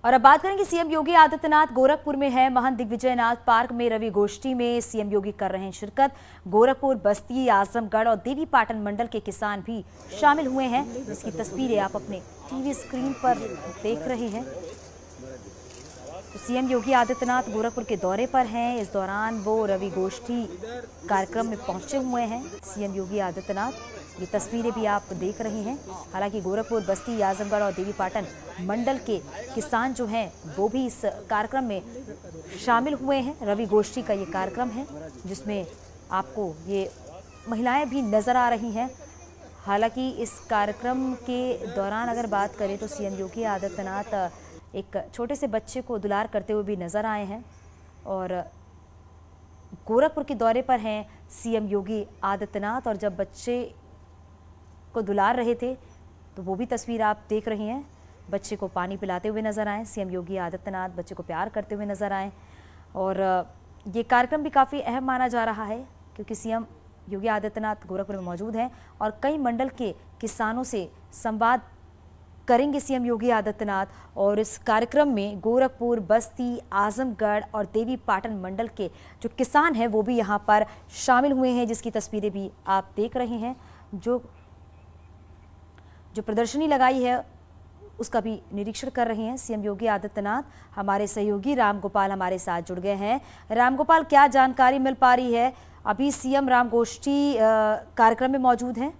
और अब बात करेंगे सीएम योगी आदित्यनाथ गोरखपुर में है। महंत दिग्विजयनाथ पार्क में रवि गोष्ठी में सीएम योगी कर रहे हैं शिरकत। गोरखपुर, बस्ती, आजमगढ़ और देवीपाटन मंडल के किसान भी शामिल हुए हैं, जिसकी तस्वीरें आप अपने टीवी स्क्रीन पर देख रहे हैं। तो सीएम योगी आदित्यनाथ गोरखपुर के दौरे पर हैं। इस दौरान वो रवि गोष्ठी कार्यक्रम में पहुंचे हुए हैं सीएम योगी आदित्यनाथ। ये तस्वीरें भी आप देख रहे हैं। हालांकि गोरखपुर, बस्ती, आजमगढ़ और देवीपाटन मंडल के किसान जो हैं वो भी इस कार्यक्रम में शामिल हुए हैं। रवि गोष्ठी का ये कार्यक्रम है जिसमें आपको ये महिलाएं भी नजर आ रही हैं। हालांकि इस कार्यक्रम के दौरान अगर बात करें तो सीएम योगी आदित्यनाथ एक छोटे से बच्चे को दुलार करते हुए भी नजर आए हैं। और गोरखपुर के दौरे पर हैं सीएम योगी आदित्यनाथ, और जब बच्चे को दुलार रहे थे तो वो भी तस्वीर आप देख रही हैं। बच्चे को पानी पिलाते हुए नजर आए सीएम योगी आदित्यनाथ, बच्चे को प्यार करते हुए नजर आए। और ये कार्यक्रम भी काफ़ी अहम माना जा रहा है क्योंकि सीएम योगी आदित्यनाथ गोरखपुर में मौजूद हैं और कई मंडल के किसानों से संवाद करेंगे सीएम योगी आदित्यनाथ। और इस कार्यक्रम में गोरखपुर, बस्ती, आजमगढ़ और देवीपाटन मंडल के जो किसान हैं वो भी यहाँ पर शामिल हुए हैं, जिसकी तस्वीरें भी आप देख रहे हैं। जो प्रदर्शनी लगाई है उसका भी निरीक्षण कर रहे हैं सीएम योगी आदित्यनाथ। हमारे सहयोगी रामगोपाल हमारे साथ जुड़ गए हैं। रामगोपाल, क्या जानकारी मिल पा रही है? अभी सीएम राम गोष्ठी कार्यक्रम में मौजूद हैं?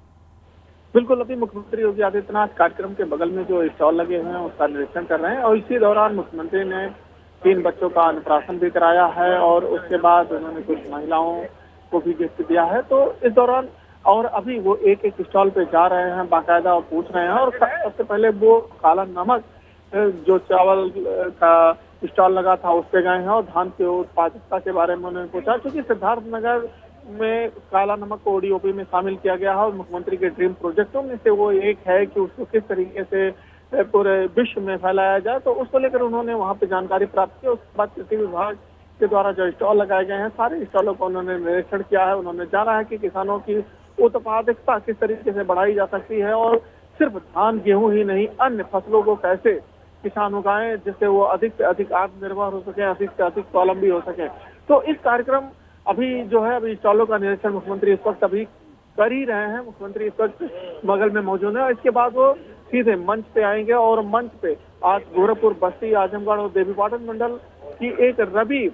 बिल्कुल, अभी मुख्यमंत्री योगी आदित्यनाथ कार्यक्रम के बगल में जो स्टॉल लगे हुए हैं उसका निरीक्षण कर रहे हैं। और इसी दौरान मुख्यमंत्री ने 3 बच्चों का अन्नप्राशन भी कराया है और उसके बाद उन्होंने कुछ महिलाओं को भी गिफ्ट दिया है। तो इस दौरान और अभी वो एक एक स्टॉल पे जा रहे हैं बाकायदा और पूछ रहे हैं। और सबसे पहले वो काला नमक जो चावल का स्टॉल लगा था उस पे गए हैं और धान की उत्पादकता के बारे में उन्होंने पूछा, क्योंकि सिद्धार्थनगर में काला नमक को ओडीओपी में शामिल किया गया है और मुख्यमंत्री के ड्रीम प्रोजेक्टों में से वो एक है कि उसको किस तरीके से पूरे विश्व में फैलाया जाए। तो उसको लेकर उन्होंने वहाँ पे जानकारी प्राप्त की। उसके बाद कृषि विभाग के द्वारा जो स्टॉल लगाए गए हैं सारे स्टॉलों का उन्होंने निरीक्षण किया है। उन्होंने जाना है कि किसानों की उत्पादकता किस तरीके से बढ़ाई जा सकती है और सिर्फ धान, गेहूं ही नहीं अन्य फसलों को कैसे किसान उगाएं जिससे वो अधिक से अधिक आत्मनिर्भर हो सके, अधिक से अधिक स्वावलंबी हो सके। तो इस कार्यक्रम अभी स्टॉलों का निरीक्षण मुख्यमंत्री इस वक्त अभी कर ही रहे हैं। मुख्यमंत्री इस वक्त बगल में मौजूद है और इसके बाद वो सीधे मंच पे आएंगे और मंच पे आज गोरखपुर, बस्ती, आजमगढ़ और देवीपाटन मंडल की एक रबी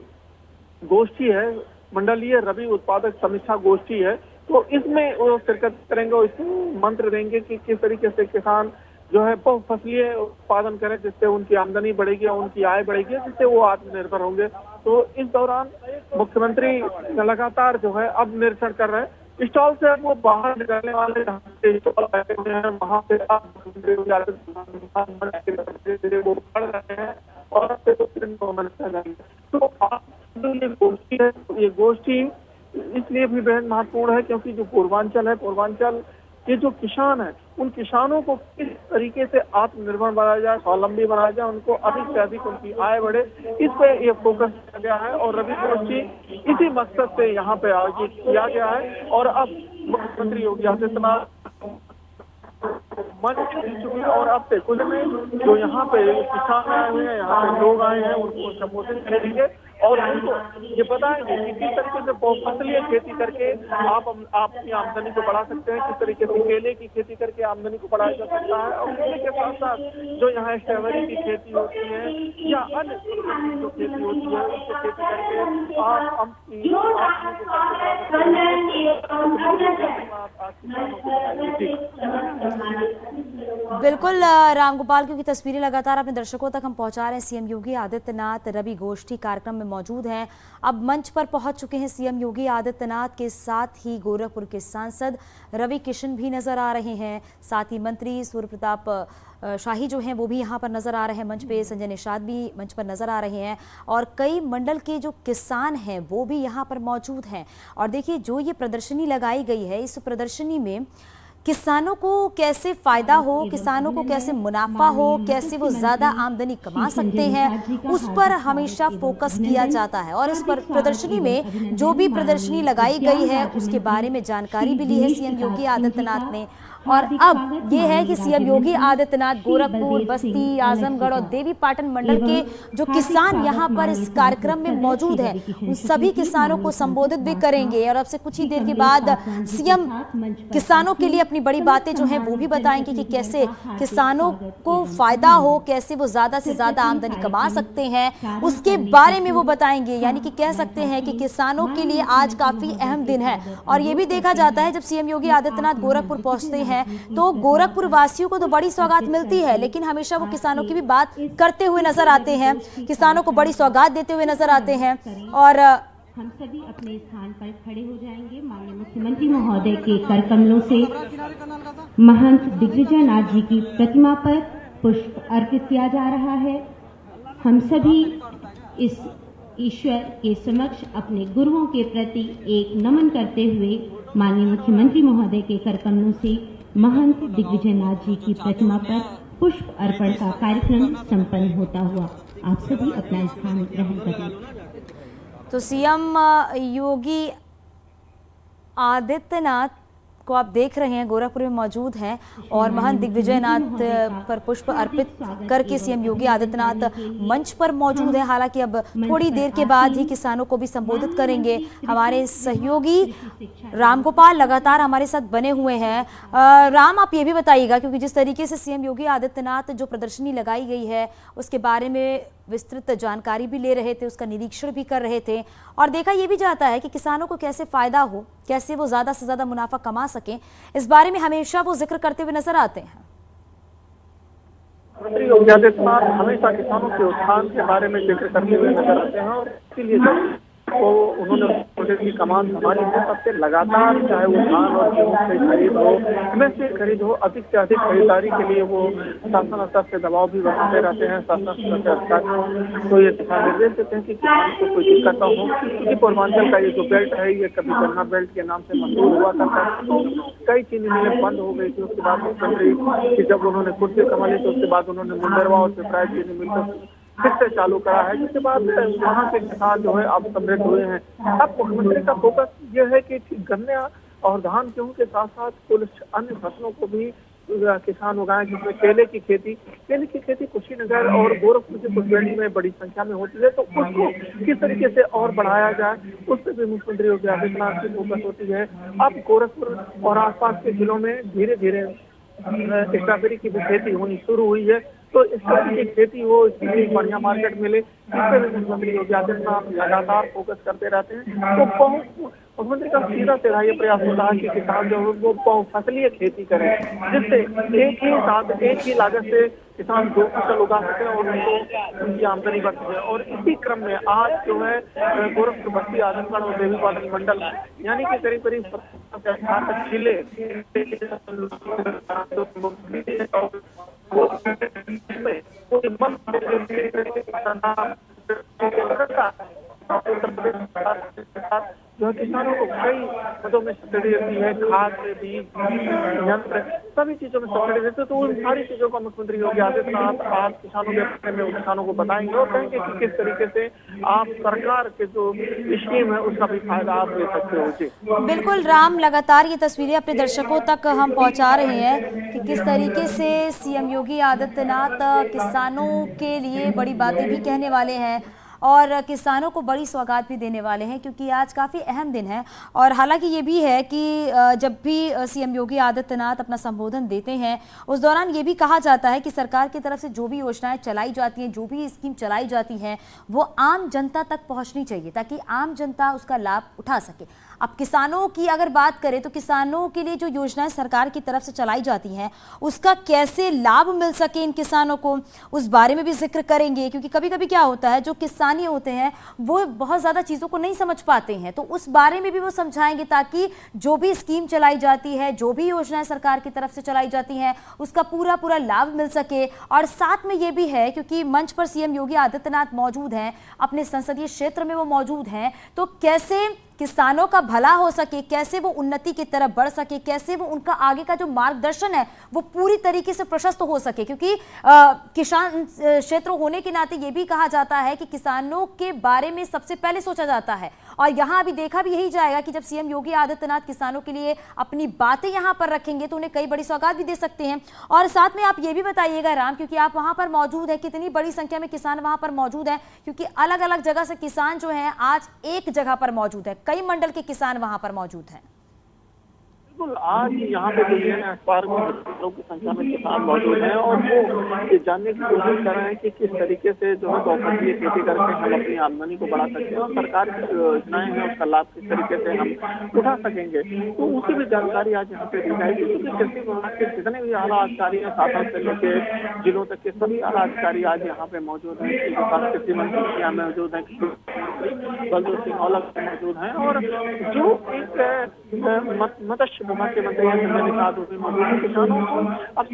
गोष्ठी है, मंडलीय रबी उत्पादक समीक्षा गोष्ठी है। तो इसमें वो शिरकत करेंगे और इसमें मंत्र देंगे कि किस तरीके से किसान जो है बहुफसलीय उत्पादन करें जिससे उनकी आमदनी बढ़ेगी और उनकी आय बढ़ेगी, जिससे वो आत्मनिर्भर होंगे। तो इस दौरान मुख्यमंत्री लगातार जो है अब निरीक्षण कर रहे हैं। स्टॉल से वो बाहर निकलने वाले स्टॉल बैठे हुए हैं वहाँ पे अब वो पढ़ रहे हैं और तो ये गोष्ठी इसलिए भी बेहद महत्वपूर्ण है क्योंकि जो पूर्वांचल है, पूर्वांचल के जो किसान हैं उन किसानों को किस तरीके से आत्मनिर्भर बनाया जाए, स्वावलंबी बनाया जाए, उनको अधिक से अधिक उनकी आय बढ़े, इस पे ये फोकस किया गया है। और रवि गोष्ठी इसी मकसद से यहाँ पे आयोजित किया गया है। और अब मुख्यमंत्री योगी आदित्यनाथ मंच चुके हैं और अब से कुछ में जो यहाँ पे किसान आए हुए हैं, यहाँ पे लोग आए हैं, उनको संबोधित करेंगे और उनको ये बताएंगे कि किस तरीके से बहुफसलीय खेती करके आप अपनी आमदनी को बढ़ा सकते हैं, किस तरीके से केले की खेती करके आमदनी को बढ़ाया जा सकता है। और केले के साथ साथ जो यहाँ स्ट्रॉबेरी की खेती होती है या अन्य जो खेती होती है उसको खेती करके आप बिल्कुल रामगोपाल, क्योंकि तस्वीरें लगातार अपने दर्शकों तक हम पहुंचा रहे हैं। सीएम योगी आदित्यनाथ रवि गोष्ठी कार्यक्रम में मौजूद हैं। अब मंच पर पहुंच चुके हैं सीएम योगी आदित्यनाथ के साथ ही गोरखपुर के सांसद रवि किशन भी नजर आ रहे हैं। साथ ही मंत्री सूर्य प्रताप शाही जो हैं वो भी यहाँ पर नजर आ रहे हैं मंच पे। संजय निषाद भी मंच पर नजर आ रहे हैं और कई मंडल के जो किसान हैं वो भी यहाँ पर मौजूद हैं। और देखिए, जो ये प्रदर्शनी लगाई गई है, इस प्रदर्शनी में किसानों को कैसे फायदा हो, किसानों को कैसे मुनाफा हो, कैसे वो ज्यादा आमदनी कमा सकते हैं, उस पर हमेशा फोकस किया जाता है। और इस पर प्रदर्शनी में जो भी प्रदर्शनी लगाई गई है उसके बारे में जानकारी भी ली है सीएम योगी आदित्यनाथ ने। और अब ये है कि सीएम योगी आदित्यनाथ गोरखपुर, बस्ती, आजमगढ़ और देवीपाटन मंडल के जो किसान यहाँ पर इस कार्यक्रम में मौजूद हैं, उन सभी किसानों को संबोधित भी करेंगे। और अब से कुछ ही देर के बाद सीएम किसानों के लिए अपनी बड़ी बातें जो हैं वो भी बताएंगे कि कैसे किसानों को फायदा हो, कैसे वो ज्यादा से ज्यादा आमदनी कमा सकते हैं, उसके बारे में वो बताएंगे। यानी कि कह सकते हैं कि किसानों के लिए आज काफी अहम दिन है। और ये भी देखा जाता है जब सीएम योगी आदित्यनाथ गोरखपुर पहुंचते हैं तो गोरखपुर वासियों को तो बड़ी सौगात मिलती है, लेकिन हमेशा वो किसानों की भी बात करते हुए नजर आते हैं, किसानों को बड़ी सौगात देते हुए नजर आते हैं। और हम सभी अपने स्थान पर खड़े हो जाएंगे। माननीय मुख्यमंत्री महोदय के कर कमलों से महंत दिग्विजय नाथ जी की प्रतिमा पर पुष्प अर्पित किया जा रहा है। हम सभी इस ईश्वर के समक्ष अपने गुरुओं के प्रति एक नमन करते हुए माननीय मुख्यमंत्री महोदय के कर कमलों से महंत दिग्विजय नाथ जी की प्रतिमा पर पुष्प अर्पण का कार्यक्रम संपन्न होता हुआ आप सभी अपना स्थान ग्रहण करें। तो सीएम योगी आदित्यनाथ को आप देख रहे हैं गोरखपुर में मौजूद हैं और महंत दिग्विजय नाथ पर पुष्प अर्पित करके सीएम योगी आदित्यनाथ मंच पर मौजूद हैं। हालांकि अब थोड़ी देर के बाद ही किसानों को भी संबोधित करेंगे। हमारे सहयोगी रामगोपाल लगातार हमारे साथ बने हुए हैं। राम, आप ये भी बताइएगा, क्योंकि जिस तरीके से सीएम योगी आदित्यनाथ जो प्रदर्शनी लगाई गई है उसके बारे में विस्तृत जानकारी भी ले रहे थे, उसका निरीक्षण भी कर रहे थे और देखा यह भी जाता है कि किसानों को कैसे फायदा हो, कैसे वो ज्यादा से ज्यादा मुनाफा कमा सकें, इस बारे में हमेशा वो जिक्र करते हुए नजर आते हैं। मुख्यमंत्री योगी आदित्यनाथ हमेशा किसानों के उत्थान के बारे में जिक्र करते हुए नजर आते हैं और इसीलिए तो उन्होंने प्रोजेक्ट की कमान संभाली है, तब से लगातार चाहे वो धान और गेहूं से खरीद हो, में से खरीद हो, अधिक से अधिक खरीदारी के लिए वो शासन स्तर से दबाव भी बनाते रहते हैं। शासन स्तर के अधिकारी तो ये दिशा निर्देश देते हैं कि किसान को कोई दिक्कत न हो, क्योंकि पूर्वांचल का ये जो बेल्ट है ये कभी गन्ना बेल्ट के नाम से मशहूर हुआ करता है। तो कई चीनी मिलें बंद हो गई थी। उसके बाद मुख्यमंत्री की जब उन्होंने कुर्सी संभाली तो उसके बाद उन्होंने मुंडरवा और पिपराइच चीनी मिल को फिर से चालू करा है, जिसके बाद वहाँ के किसान जो है अब समृद्ध हुए हैं। अब मुख्यमंत्री का फोकस ये है कि गन्ने और धान गेहूं के साथ साथ कुछ अन्य फसलों को भी किसान उगाएं, जिसमें केले की खेती कुशीनगर और गोरखपुर के कुछ बेल्ट में बड़ी संख्या में होती है। तो उसको किस तरीके से और बढ़ाया जाए उस पर भी मुख्यमंत्री योगी आदित्यनाथ की फोकस होती है। अब गोरखपुर और आसपास के जिलों में धीरे धीरे स्ट्रॉबेरी की भी खेती होनी शुरू हुई है। तो इस तरह की खेती हो, इसकी बढ़िया मार्केट मिले, इस पर भी मुख्यमंत्री योगी आदित्यनाथ लगातार फोकस करते रहते हैं। तो मुख्यमंत्री का सीधा सीधा ये प्रयास होता है कि किसान जो है वो बहुफसलीय खेती करें, जिससे एक ही साथ एक ही लागत से किसान दो फसल उगा सके और उनकी आमदनी बढ़ सके। और इसी क्रम में आज जो है गोरखपुर, बस्ती, आजमगढ़ और देवीपाटन मंडल यानी कि करीब करीब 70 जिले जो किसानों को कई पदों में सब्सिडी देती है, खाद में बीज यंत्र सभी चीजों में सब्सिडी देते हैं। तो उन सारी चीजों का मुख्यमंत्री योगी आदित्यनाथ आज किसानों के बारे में किसानों को बताएंगे और कहेंगे कि किस तरीके से आप सरकार के जो स्कीम है उसका भी फायदा आप ले सकते हो। जी बिल्कुल राम, लगातार ये तस्वीरें अपने दर्शकों तक हम पहुंचा रहे हैं कि किस तरीके से सीएम योगी आदित्यनाथ किसानों के लिए बड़ी बातें भी कहने वाले हैं और किसानों को बड़ी सौगात भी देने वाले हैं, क्योंकि आज काफ़ी अहम दिन है। और हालांकि ये भी है कि जब भी सीएम योगी आदित्यनाथ अपना संबोधन देते हैं उस दौरान ये भी कहा जाता है कि सरकार की तरफ से जो भी योजनाएं चलाई जाती हैं, जो भी स्कीम चलाई जाती हैं, वो आम जनता तक पहुंचनी चाहिए ताकि आम जनता उसका लाभ उठा सके। अब किसानों की अगर बात करें तो किसानों के लिए जो योजनाएं सरकार की तरफ से चलाई जाती हैं उसका कैसे लाभ मिल सके इन किसानों को, उस बारे में भी जिक्र करेंगे। क्योंकि कभी कभी क्या होता है, जो किसानी होते हैं वो बहुत ज़्यादा चीज़ों को नहीं समझ पाते हैं, तो उस बारे में भी वो समझाएंगे ताकि जो भी स्कीम चलाई जाती है, जो भी योजनाएं सरकार की तरफ से चलाई जाती हैं, उसका पूरा पूरा लाभ मिल सके। और साथ में ये भी है क्योंकि मंच पर सीएम योगी आदित्यनाथ मौजूद हैं, अपने संसदीय क्षेत्र में वो मौजूद हैं, तो कैसे किसानों का भला हो सके, कैसे वो उन्नति की तरफ बढ़ सके, कैसे वो उनका आगे का जो मार्गदर्शन है वो पूरी तरीके से प्रशस्त हो सके। क्योंकि किसान क्षेत्र होने के नाते ये भी कहा जाता है कि किसानों के बारे में सबसे पहले सोचा जाता है और यहाँ अभी देखा भी यही जाएगा कि जब सीएम योगी आदित्यनाथ किसानों के लिए अपनी बातें यहाँ पर रखेंगे तो उन्हें कई बड़ी सौगात भी दे सकते हैं। और साथ में आप ये भी बताइएगा राम, क्योंकि आप वहां पर मौजूद हैं, कितनी बड़ी संख्या में किसान वहां पर मौजूद हैं, क्योंकि अलग अलग जगह से किसान जो हैं आज एक जगह पर मौजूद है, कई मंडल के किसान वहां पर मौजूद हैं। बिल्कुल, आज यहाँ पे जो है पार्क में हजारों की संख्या में किसान मौजूद हैं और वो ये जानने की कोशिश कर रहे हैं कि किस तरीके से जो है बहुफसलीय खेती करके हम अपनी आमदनी को बढ़ा सकते हैं और सरकार की जो योजनाएं हैं उसका लाभ किस तरीके से हम उठा सकेंगे, तो उसकी भी जानकारी आज यहाँ पे दी जाएगी। क्योंकि कृषि विभाग के जितने भी आला अधिकारी हैं, शासन से लेकर जिलों तक के सभी आला अधिकारी आज यहाँ पे मौजूद हैं। कृषि मंत्री यहाँ मौजूद हैं, बलदेव सिंह औलख मौजूद हैं और जो एक मत्स्य विभाग के मंत्री निषाद मौजूद है। किसानों को अब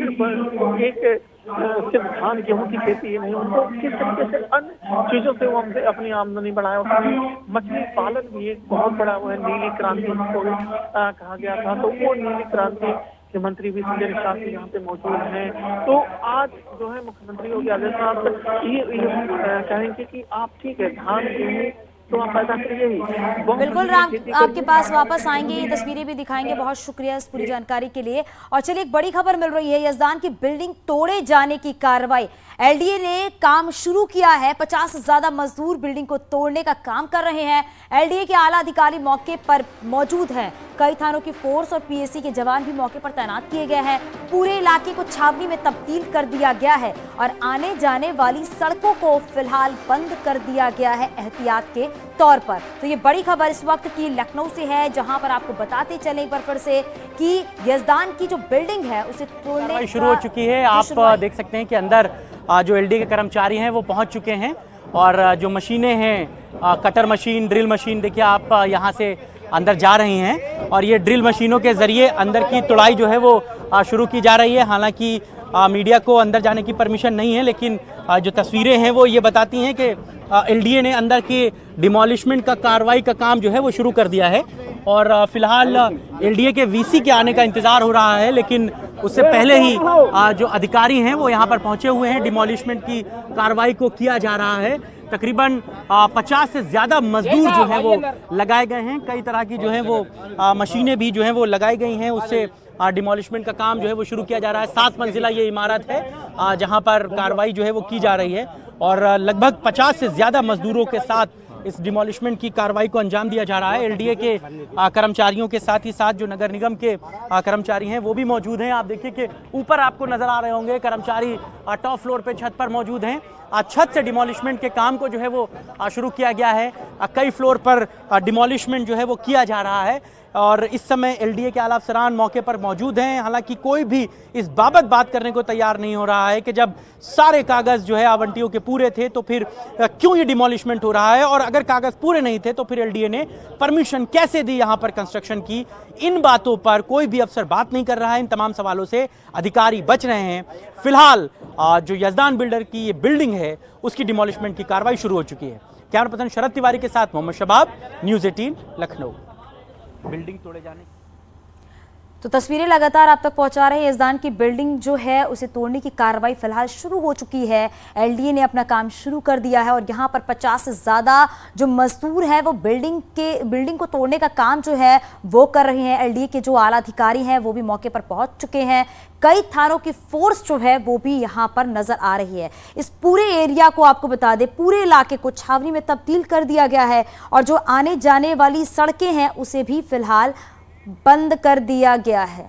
सिर्फ धान गेहूं की खेती ही नहीं, उनको किस तरीके से अन्य चीजों से वो हमसे अपनी आमदनी बढ़ाए। उसमें मछली पालन भी एक बहुत बड़ा वो है, नीली क्रांति को कहा गया था, तो वो नीली क्रांति के मंत्री भी संजय निषाद यहाँ पे मौजूद हैं। तो आज जो है मुख्यमंत्री योगी आदित्यनाथ ये कहेंगे कि आप ठीक है धान गेहूं तो आप पैदा करिए ही। बिल्कुल राम, आपके पास वापस आएंगे, ये तस्वीरें भी दिखाएंगे। बहुत शुक्रिया इस पूरी जानकारी के लिए। और चलिए एक बड़ी खबर मिल रही है, यजदान की बिल्डिंग तोड़े जाने की कार्रवाई, एलडीए ने काम शुरू किया है। 50 से ज्यादा मजदूर बिल्डिंग को तोड़ने का काम कर रहे हैं। एलडीए के आला अधिकारी मौके पर मौजूद हैं। कई थानों की फोर्स और पीएसी के जवान भी मौके पर तैनात किए गए हैं। पूरे इलाके को छावनी में तब्दील कर दिया गया है और आने जाने वाली सड़कों को फिलहाल बंद कर दिया गया है एहतियात के तौर पर। तो ये बड़ी खबर इस वक्त की लखनऊ से है, जहां पर आपको बताते चले एक बार फिर से कि यजदान की जो बिल्डिंग है उसे तोड़ने शुरू हो चुकी है। आप देख सकते हैं कि अंदर जो एलडीए के कर्मचारी हैं वो पहुंच चुके हैं और जो मशीनें हैं, कटर मशीन, ड्रिल मशीन, देखिए आप यहाँ से अंदर जा रही हैं और ये ड्रिल मशीनों के जरिए अंदर की तुड़ाई जो है वो शुरू की जा रही है। हालांकि मीडिया को अंदर जाने की परमिशन नहीं है, लेकिन जो तस्वीरें हैं वो ये बताती हैं कि एलडीए ने अंदर की डिमोलिशमेंट का कार्रवाई का काम जो है वो शुरू कर दिया है और फिलहाल एलडीए के वीसी के आने का इंतजार हो रहा है, लेकिन उससे पहले ही जो अधिकारी हैं वो यहाँ पर पहुंचे हुए हैं। डिमोलिशमेंट की कार्रवाई को किया जा रहा है। तकरीबन 50 से ज़्यादा मजदूर जो हैं वो लगाए गए हैं। कई तरह की जो है वो मशीनें भी जो हैं वो लगाई गई हैं। उससे डिमोलिशमेंट का काम जो है वो शुरू किया जा रहा है। 7 मंजिला ये इमारत है जहां पर कार्रवाई जो है वो की जा रही है और लगभग 50 से ज़्यादा मजदूरों के साथ इस डिमोलिशमेंट की कार्रवाई को अंजाम दिया जा रहा है। एलडीए के कर्मचारियों के साथ ही साथ जो नगर निगम के कर्मचारी हैं वो भी मौजूद हैं। आप देखिए कि ऊपर आपको नजर आ रहे होंगे कर्मचारी टॉप फ्लोर पे छत पर मौजूद हैं। छत से डिमोलिशमेंट के काम को जो है वो शुरू किया गया है। कई फ्लोर पर डिमोलिशमेंट जो है वो किया जा रहा है और इस समय एलडीए के आला अफसरान मौके पर मौजूद हैं। हालांकि कोई भी इस बाबत बात करने को तैयार नहीं हो रहा है कि जब सारे कागज जो है आवंटियों के पूरे थे तो फिर क्यों ये डिमोलिशमेंट हो रहा है, और अगर कागज पूरे नहीं थे तो फिर एलडीए ने परमिशन कैसे दी यहाँ पर कंस्ट्रक्शन की। इन बातों पर कोई भी अफसर बात नहीं कर रहा है। इन तमाम सवालों से अधिकारी बच रहे हैं। फिलहाल जो यजदान बिल्डर की ये बिल्डिंग है उसकी डिमोलिशमेंट की कार्रवाई शुरू हो चुकी है। कैमरा पर्सन शरद तिवारी के साथ मोहम्मद शबाब, न्यूज़ 18 लखनऊ। बिल्डिंग तोड़े जाने तो तस्वीरें लगातार आप तक पहुंचा रहे हैं। यजदान की बिल्डिंग जो है उसे तोड़ने की कार्रवाई फिलहाल शुरू हो चुकी है। एलडीए ने अपना काम शुरू कर दिया है और यहाँ पर 50 से ज़्यादा जो मजदूर हैं वो बिल्डिंग को तोड़ने का काम जो है वो कर रहे हैं। एलडीए के जो आला अधिकारी हैं वो भी मौके पर पहुंच चुके हैं। कई थानों की फोर्स जो है वो भी यहाँ पर नजर आ रही है। इस पूरे एरिया को आपको बता दें, पूरे इलाके को छावनी में तब्दील कर दिया गया है और जो आने जाने वाली सड़कें हैं उसे भी फिलहाल बंद कर दिया गया है।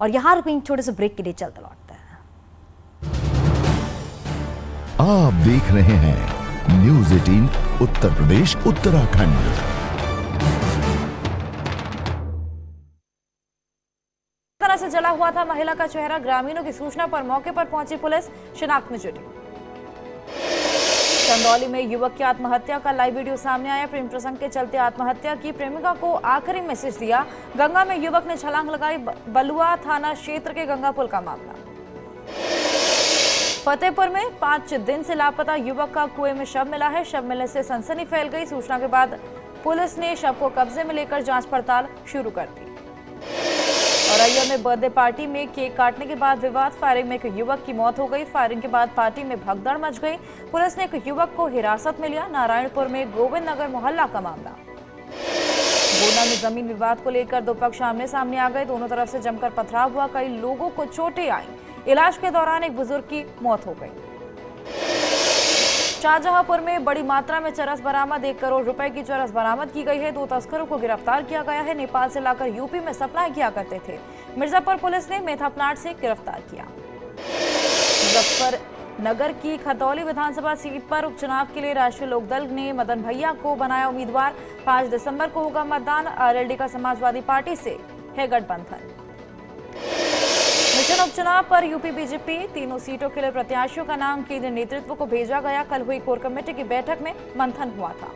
और यहां रुकेंगे छोटे से ब्रेक के लिए, चलते लौटते हैं। आप देख रहे हैं न्यूज़ 18 उत्तर प्रदेश उत्तराखंड। तरह से जला हुआ था महिला का चेहरा। ग्रामीणों की सूचना पर मौके पर पहुंची पुलिस, शिनाख्त में जुटी। चंदौली में युवक की आत्महत्या का लाइव वीडियो सामने आया। प्रेम प्रसंग के चलते आत्महत्या की, प्रेमिका को आखिरी मैसेज दिया। गंगा में युवक ने छलांग लगाई। बलुआ थाना क्षेत्र के गंगा पुल का मामला। फतेहपुर में 5 दिन से लापता युवक का कुएं में शव मिला है। शव मिलने से सनसनी फैल गई। सूचना के बाद पुलिस ने शव को कब्जे में लेकर जांच पड़ताल शुरू कर दी। औरैया में बर्थडे पार्टी में केक काटने के बाद विवाद, फायरिंग में एक युवक की मौत हो गई। फायरिंग के बाद पार्टी में भगदड़ मच गई। पुलिस ने एक युवक को हिरासत में लिया। नारायणपुर में गोविंद नगर मोहल्ला का मामला। गोंडा में जमीन विवाद को लेकर दो पक्ष आमने सामने आ गए। दोनों तरफ से जमकर पथराव हुआ। कई लोगों को चोटें आईं। इलाज के दौरान एक बुजुर्ग की मौत हो गई। शाहजहांपुर में बड़ी मात्रा में चरस बरामद, 1 करोड़ रुपए की चरस बरामद की गई है। 2 तस्करों को गिरफ्तार किया गया है। नेपाल से लाकर यूपी में सप्लाई किया करते थे। मिर्जापुर पुलिस ने मेथा प्लांट से गिरफ्तार किया। मुजफ्फरनगर की खतौली विधानसभा सीट पर उपचुनाव के लिए राष्ट्रीय लोकदल ने मदन भैया को बनाया उम्मीदवार। 5 दिसंबर को होगा मतदान। आरएलडी का समाजवादी पार्टी से है गठबंधन। मिशन उपचुनाव पर यूपी बीजेपी तीनों सीटों के लिए प्रत्याशियों का नाम केंद्रीय नेतृत्व को भेजा गया। कल हुई कोर कमेटी की बैठक में मंथन हुआ था।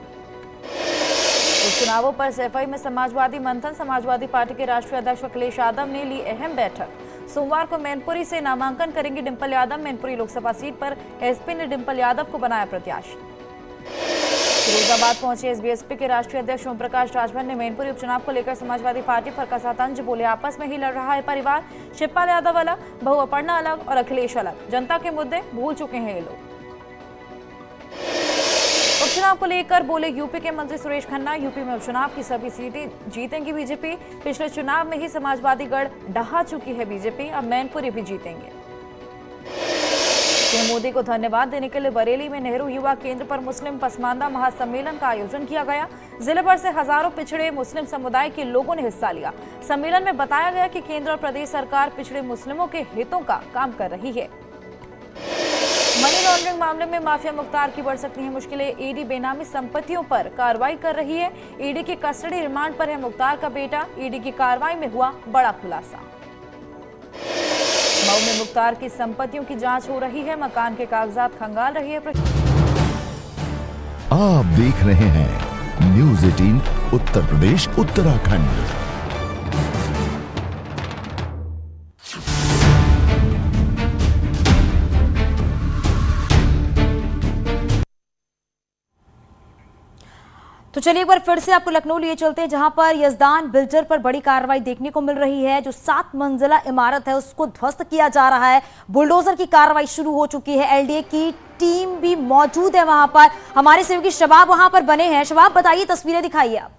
उपचुनावों पर सैफई में समाजवादी मंथन। समाजवादी पार्टी के राष्ट्रीय अध्यक्ष अखिलेश यादव ने ली अहम बैठक। सोमवार को मैनपुरी से नामांकन करेंगी डिंपल यादव। मैनपुरी लोकसभा सीट पर एसपी ने डिंपल यादव को बनाया प्रत्याशी। फिरोजाबाद पहुंचे एसबीएसपी के राष्ट्रीय अध्यक्ष ओम प्रकाश राजभर ने मैनपुरी उपचुनाव को लेकर समाजवादी पार्टी पर कसा तंज। बोले आपस में ही लड़ रहा है परिवार। शिवपाल यादव अलग, बहू अपर्णा अलग और अखिलेश अलग। जनता के मुद्दे भूल चुके हैं ये लोग। उपचुनाव को लेकर बोले यूपी के मंत्री सुरेश खन्ना। यूपी में उपचुनाव की सभी सीटें जीतेंगी बीजेपी। पिछले चुनाव में ही समाजवादी गढ़ ढहा चुकी है बीजेपी। अब मैनपुरी भी जीतेंगे। पीएम मोदी को धन्यवाद देने के लिए बरेली में नेहरू युवा केंद्र पर मुस्लिम पसमानदा महासम्मेलन का आयोजन किया गया। जिले भर से हजारों पिछड़े मुस्लिम समुदाय के लोगों ने हिस्सा लिया। सम्मेलन में बताया गया कि केंद्र और प्रदेश सरकार पिछड़े मुस्लिमों के हितों का काम कर रही है। मनी लॉन्ड्रिंग मामले में माफिया मुख्तार की बढ़ सकती हैं मुश्किलें। ईडी बेनामी संपत्तियों पर कार्रवाई कर रही है। ईडी की कस्टडी रिमांड पर है मुख्तार का बेटा। ईडी की कार्रवाई में हुआ बड़ा खुलासा। मऊ में मुख्तार की संपत्तियों की जांच हो रही है। मकान के कागजात खंगाल रही है। आप देख रहे हैं न्यूज़ 18 उत्तर प्रदेश उत्तराखंड। तो चलिए एक बार फिर से आपको लखनऊ लिए चलते हैं, जहां पर यजदान बिल्डर पर बड़ी कार्रवाई देखने को मिल रही है। जो 7 मंजिला इमारत है उसको ध्वस्त किया जा रहा है। बुलडोजर की कार्रवाई शुरू हो चुकी है। एलडीए की टीम भी मौजूद है वहां पर। हमारे सहयोगी शबाब वहां पर बने हैं। शबाब बताइए, तस्वीरें दिखाइए आप।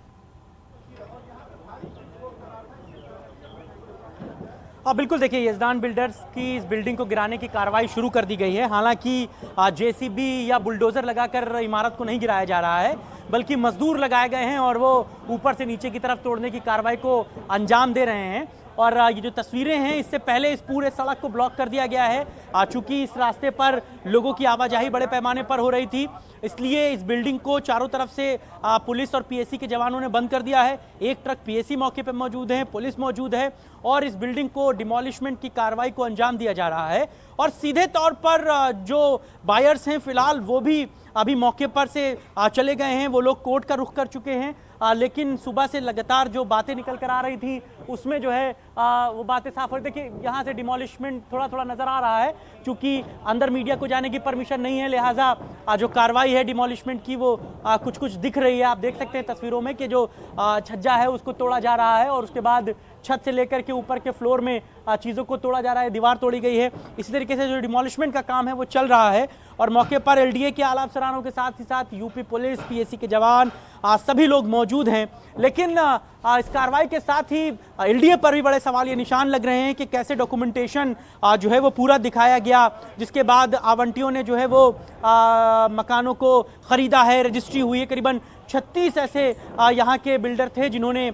बिल्कुल, देखिए यजदान बिल्डर्स की इस बिल्डिंग को गिराने की कार्रवाई शुरू कर दी गई है। हालांकि जेसीबी या बुलडोजर लगाकर इमारत को नहीं गिराया जा रहा है, बल्कि मजदूर लगाए गए हैं और वो ऊपर से नीचे की तरफ तोड़ने की कार्रवाई को अंजाम दे रहे हैं। और ये जो तस्वीरें हैं, इससे पहले इस पूरे सड़क को ब्लॉक कर दिया गया है। चूंकि इस रास्ते पर लोगों की आवाजाही बड़े पैमाने पर हो रही थी, इसलिए इस बिल्डिंग को चारों तरफ से पुलिस और पीएसी के जवानों ने बंद कर दिया है। एक ट्रक पीएसी मौके पर मौजूद है, पुलिस मौजूद है और इस बिल्डिंग को डिमोलिशमेंट की कार्रवाई को अंजाम दिया जा रहा है। और सीधे तौर पर जो बायर्स हैं फिलहाल वो भी अभी मौके पर से चले गए हैं। वो लोग कोर्ट का रुख कर चुके हैं। लेकिन सुबह से लगातार जो बातें निकल कर आ रही थी उसमें जो है वो बातें साफ हो रही। देखिए यहाँ से डिमोलिशमेंट थोड़ा थोड़ा नजर आ रहा है, क्योंकि अंदर मीडिया को जाने की परमिशन नहीं है, लिहाजा जो कार्रवाई है डिमोलिशमेंट की वो कुछ कुछ दिख रही है। आप देख सकते हैं तस्वीरों में कि जो छज्जा है उसको तोड़ा जा रहा है और उसके बाद छत से लेकर के ऊपर के फ्लोर में चीज़ों को तोड़ा जा रहा है, दीवार तोड़ी गई है। इसी तरीके से जो डिमोलिशमेंट का काम है वो चल रहा है और मौके पर एलडीए के आला अफसरानों के साथ ही साथ यूपी पुलिस, पीएसी के जवान सभी लोग मौजूद हैं। लेकिन इस कार्रवाई के साथ ही एलडीए पर भी बड़े सवाल ये निशान लग रहे हैं कि कैसे डॉक्यूमेंटेशन जो है वो पूरा दिखाया गया, जिसके बाद आवंटियों ने जो है वो मकानों को ख़रीदा है, रजिस्ट्री हुई है। करीबन 36 ऐसे यहाँ के बिल्डर थे जिन्होंने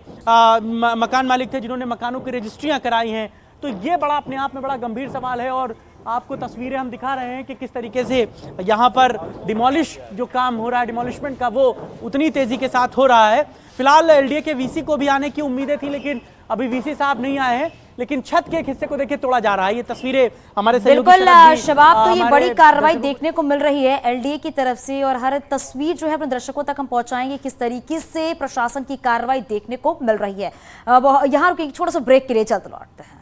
मकान मालिक थे जिन्होंने मकानों की रजिस्ट्रियाँ कराई हैं। तो ये बड़ा अपने आप में बड़ा गंभीर सवाल है और आपको तस्वीरें हम दिखा रहे हैं कि किस तरीके से यहाँ पर डिमोलिश जो काम हो रहा है, डिमोलिशमेंट का, वो उतनी तेजी के साथ हो रहा है। फिलहाल एलडीए के वीसी को भी आने की उम्मीदें थी, लेकिन अभी वीसी साहब नहीं आए हैं। लेकिन छत के एक हिस्से को देखिए तोड़ा जा रहा है। ये तस्वीरें हमारे बिल्कुल शबाब, तो ये बड़ी कार्रवाई देखने को मिल रही है एलडीए की तरफ से और हर तस्वीर जो है अपने दर्शकों तक हम पहुंचाएंगे किस तरीके से प्रशासन की कार्रवाई देखने को मिल रही है। यहाँ रुकिए, छोटा सा ब्रेक के लिए चलते लौटते हैं।